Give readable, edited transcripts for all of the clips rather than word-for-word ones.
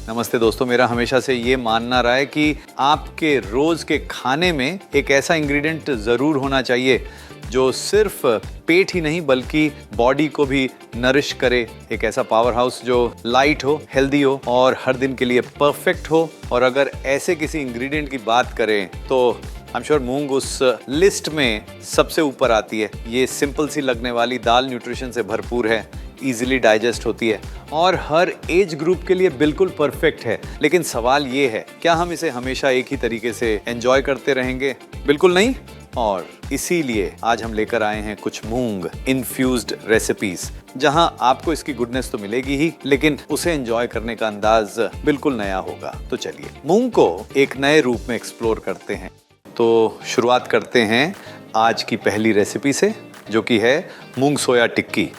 नमस्ते दोस्तों, मेरा हमेशा से ये मानना रहा है कि आपके रोज के खाने में एक ऐसा इंग्रेडिएंट जरूर होना चाहिए जो सिर्फ पेट ही नहीं बल्कि बॉडी को भी नरिश करे। एक ऐसा पावर हाउस जो लाइट हो, हेल्दी हो और हर दिन के लिए परफेक्ट हो। और अगर ऐसे किसी इंग्रेडिएंट की बात करें तो आई एम श्योर मूंग उस लिस्ट में सबसे ऊपर आती है। ये सिंपल सी लगने वाली दाल न्यूट्रिशन से भरपूर है, इजीली डाइजेस्ट होती है और हर एज ग्रुप के लिए बिल्कुल परफेक्ट है। लेकिन सवाल ये है, क्या हम इसे हमेशा एक ही तरीके से एंजॉय करते रहेंगे? बिल्कुल नहीं। और इसीलिए आज हम लेकर आए हैं कुछ मूंग इन्फ्यूज्ड रेसिपीज, जहां आपको इसकी गुडनेस तो मिलेगी ही, लेकिन उसे एंजॉय करने का अंदाज बिल्कुल नया होगा। तो चलिए मूंग को एक नए रूप में एक्सप्लोर करते हैं। तो शुरुआत करते हैं आज की पहली रेसिपी से, जो कि है मूंग सोया टिक्की।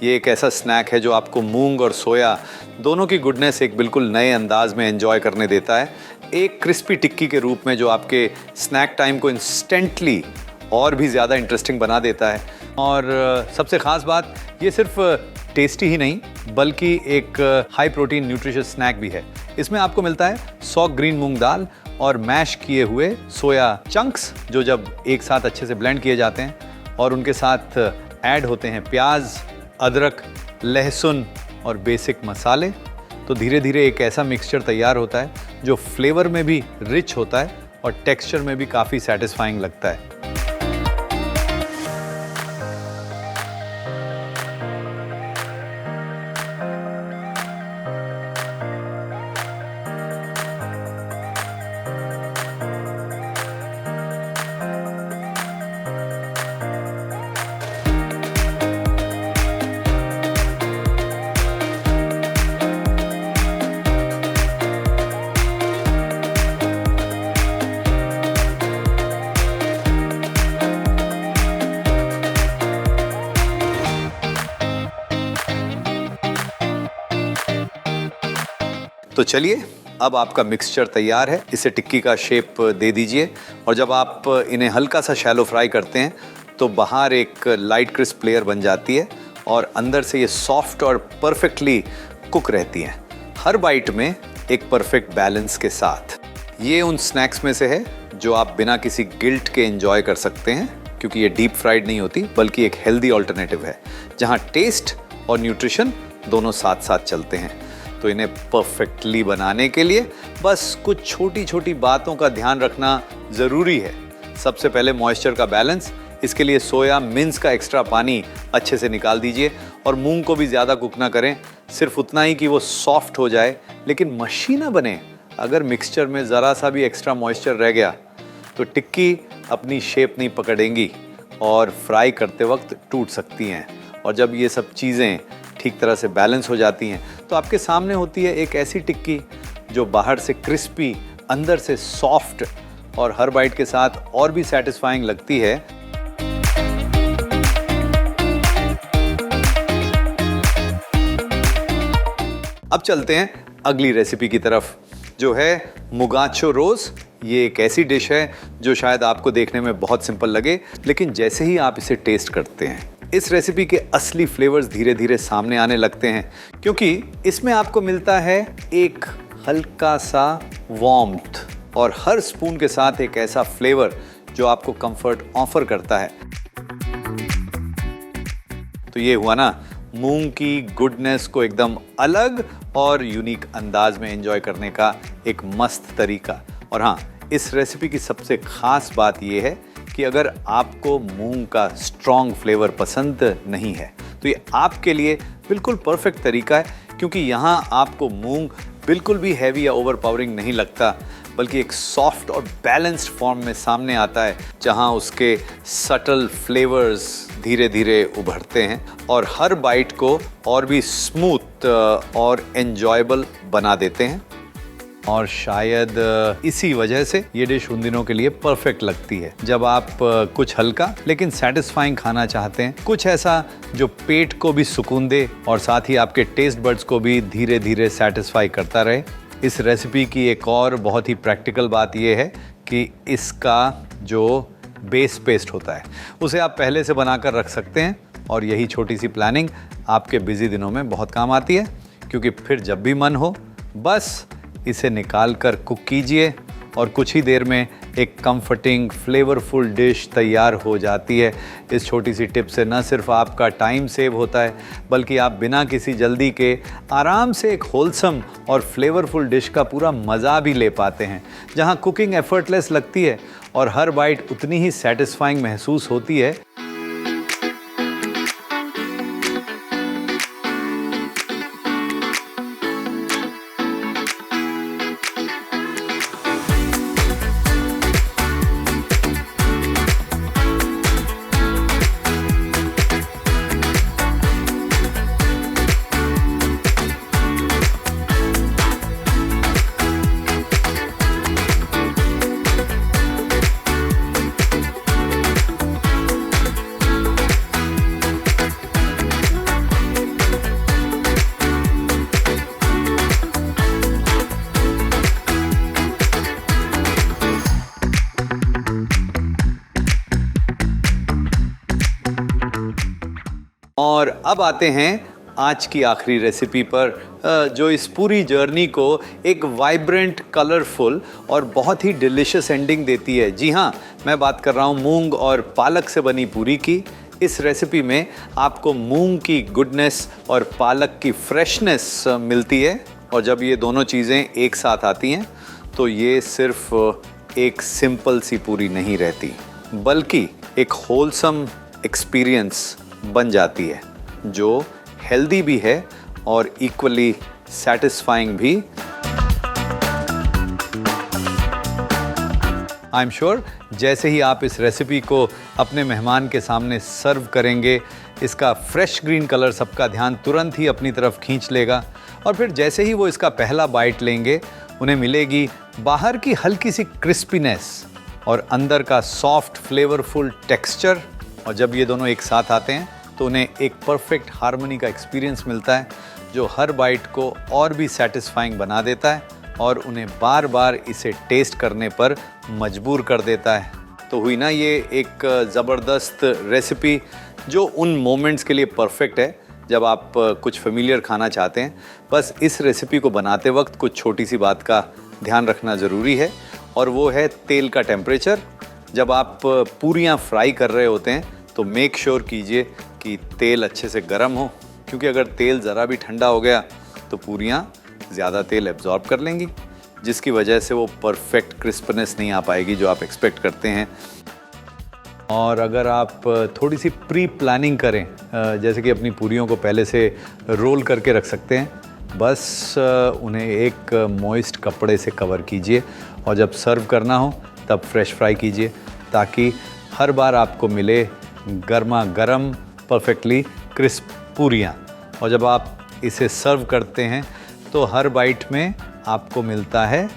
ये एक ऐसा स्नैक है जो आपको मूंग और सोया दोनों की गुडनेस एक बिल्कुल नए अंदाज में एंजॉय करने देता है, एक क्रिस्पी टिक्की के रूप में जो आपके स्नैक टाइम को इंस्टेंटली और भी ज़्यादा इंटरेस्टिंग बना देता है। और सबसे ख़ास बात, ये सिर्फ टेस्टी ही नहीं बल्कि एक हाई प्रोटीन न्यूट्रिशियस स्नैक भी है। इसमें आपको मिलता है सॉक ग्रीन मूंग दाल और मैश किए हुए सोया चंक्स, जो जब एक साथ अच्छे से ब्लेंड किए जाते हैं और उनके साथ ऐड होते हैं प्याज, अदरक, लहसुन और बेसिक मसाले, तो धीरे धीरे एक ऐसा मिक्सचर तैयार होता है जो फ्लेवर में भी रिच होता है और टेक्सचर में भी काफ़ी सेटिस्फाइंग लगता है। तो चलिए, अब आपका मिक्सचर तैयार है, इसे टिक्की का शेप दे दीजिए। और जब आप इन्हें हल्का सा शैलो फ्राई करते हैं तो बाहर एक लाइट क्रिस्प लेयर बन जाती है और अंदर से ये सॉफ्ट और परफेक्टली कुक रहती हैं, हर बाइट में एक परफेक्ट बैलेंस के साथ। ये उन स्नैक्स में से है जो आप बिना किसी गिल्ट के एंजॉय कर सकते हैं, क्योंकि ये डीप फ्राइड नहीं होती बल्कि एक हेल्दी ऑल्टरनेटिव है जहाँ टेस्ट और न्यूट्रिशन दोनों साथ साथ चलते हैं। तो इन्हें परफेक्टली बनाने के लिए बस कुछ छोटी छोटी बातों का ध्यान रखना ज़रूरी है। सबसे पहले मॉइस्चर का बैलेंस। इसके लिए सोया मिन्स का एक्स्ट्रा पानी अच्छे से निकाल दीजिए और मूंग को भी ज़्यादा कुक ना करें, सिर्फ उतना ही कि वो सॉफ्ट हो जाए लेकिन मशी ना बने। अगर मिक्सचर में ज़रा सा भी एक्स्ट्रा मॉइस्चर रह गया तो टिक्की अपनी शेप नहीं पकड़ेंगी और फ्राई करते वक्त टूट सकती हैं। और जब ये सब चीज़ें ठीक तरह से बैलेंस हो जाती हैं तो आपके सामने होती है एक ऐसी टिक्की जो बाहर से क्रिस्पी, अंदर से सॉफ्ट और हर बाइट के साथ और भी सेटिस्फाइंग लगती है। अब चलते हैं अगली रेसिपी की तरफ, जो है मुगाचो रोज। ये एक ऐसी डिश है जो शायद आपको देखने में बहुत सिंपल लगे, लेकिन जैसे ही आप इसे टेस्ट करते हैं इस रेसिपी के असली फ्लेवर्स धीरे धीरे सामने आने लगते हैं, क्योंकि इसमें आपको मिलता है एक हल्का सा वार्मथ और हर स्पून के साथ एक ऐसा फ्लेवर जो आपको कंफर्ट ऑफर करता है। तो ये हुआ ना मूंग की गुडनेस को एकदम अलग और यूनिक अंदाज में एंजॉय करने का एक मस्त तरीका। और हाँ, इस रेसिपी की सबसे खास बात ये है कि अगर आपको मूंग का स्ट्रॉन्ग फ्लेवर पसंद नहीं है तो ये आपके लिए बिल्कुल परफेक्ट तरीका है, क्योंकि यहाँ आपको मूंग बिल्कुल भी हैवी या ओवरपावरिंग नहीं लगता, बल्कि एक सॉफ्ट और बैलेंस्ड फॉर्म में सामने आता है, जहाँ उसके सटल फ्लेवर्स धीरे धीरे उभरते हैं और हर बाइट को और भी स्मूथ और एन्जॉयबल बना देते हैं। और शायद इसी वजह से ये डिश उन दिनों के लिए परफेक्ट लगती है जब आप कुछ हल्का लेकिन सेटिस्फाइंग खाना चाहते हैं, कुछ ऐसा जो पेट को भी सुकून दे और साथ ही आपके टेस्ट बड्स को भी धीरे धीरे सेटिस्फाई करता रहे। इस रेसिपी की एक और बहुत ही प्रैक्टिकल बात यह है कि इसका जो बेस पेस्ट होता है उसे आप पहले से बनाकर रख सकते हैं, और यही छोटी सी प्लानिंग आपके बिजी दिनों में बहुत काम आती है, क्योंकि फिर जब भी मन हो बस इसे निकाल कर कुक कीजिए और कुछ ही देर में एक कंफर्टिंग फ्लेवरफुल डिश तैयार हो जाती है। इस छोटी सी टिप से न सिर्फ आपका टाइम सेव होता है, बल्कि आप बिना किसी जल्दी के आराम से एक होलसम और फ्लेवरफुल डिश का पूरा मज़ा भी ले पाते हैं, जहां कुकिंग एफर्टलेस लगती है और हर बाइट उतनी ही सेटिस्फाइंग महसूस होती है। और अब आते हैं आज की आखिरी रेसिपी पर, जो इस पूरी जर्नी को एक वाइब्रेंट, कलरफुल और बहुत ही डिलिशियस एंडिंग देती है। जी हाँ, मैं बात कर रहा हूँ मूंग और पालक से बनी पूरी की। इस रेसिपी में आपको मूंग की गुडनेस और पालक की फ्रेशनेस मिलती है, और जब ये दोनों चीज़ें एक साथ आती हैं तो ये सिर्फ एक सिंपल सी पूरी नहीं रहती, बल्कि एक होलसम एक्सपीरियंस बन जाती है, जो हेल्दी भी है और इक्वली सैटिस्फाइंग भी। आई एम श्योर जैसे ही आप इस रेसिपी को अपने मेहमान के सामने सर्व करेंगे, इसका फ्रेश ग्रीन कलर सबका ध्यान तुरंत ही अपनी तरफ खींच लेगा, और फिर जैसे ही वो इसका पहला बाइट लेंगे, उन्हें मिलेगी बाहर की हल्की सी क्रिस्पीनेस और अंदर का सॉफ्ट फ्लेवरफुल टेक्सचर। और जब ये दोनों एक साथ आते हैं तो उन्हें एक परफेक्ट हार्मनी का एक्सपीरियंस मिलता है, जो हर बाइट को और भी सेटिस्फाइंग बना देता है और उन्हें बार बार इसे टेस्ट करने पर मजबूर कर देता है। तो हुई ना ये एक ज़बरदस्त रेसिपी, जो उन मोमेंट्स के लिए परफेक्ट है जब आप कुछ फेमिलियर खाना चाहते हैं। बस इस रेसिपी को बनाते वक्त कुछ छोटी सी बात का ध्यान रखना ज़रूरी है, और वो है तेल का टेम्परेचर। जब आप पूरियाँ फ्राई कर रहे होते हैं तो मेक श्योर कीजिए कि तेल अच्छे से गर्म हो, क्योंकि अगर तेल ज़रा भी ठंडा हो गया तो पूरियाँ ज़्यादा तेल एब्जॉर्ब कर लेंगी, जिसकी वजह से वो परफेक्ट क्रिस्पनेस नहीं आ पाएगी जो आप एक्सपेक्ट करते हैं। और अगर आप थोड़ी सी प्री प्लानिंग करें, जैसे कि अपनी पूरियों को पहले से रोल करके रख सकते हैं, बस उन्हें एक मॉइस्ट कपड़े से कवर कीजिए, और जब सर्व करना हो तब फ्रेश फ्राई कीजिए, ताकि हर बार आपको मिले गर्मा गर्म परफेक्टली क्रिस्प पूरियाँ। और जब आप इसे सर्व करते हैं तो हर बाइट में आपको मिलता है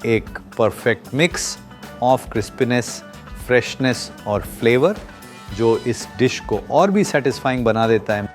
एक perfect mix of crispiness, freshness और फ्लेवर, जो इस डिश को और भी सेटिस्फाइंग बना देता है।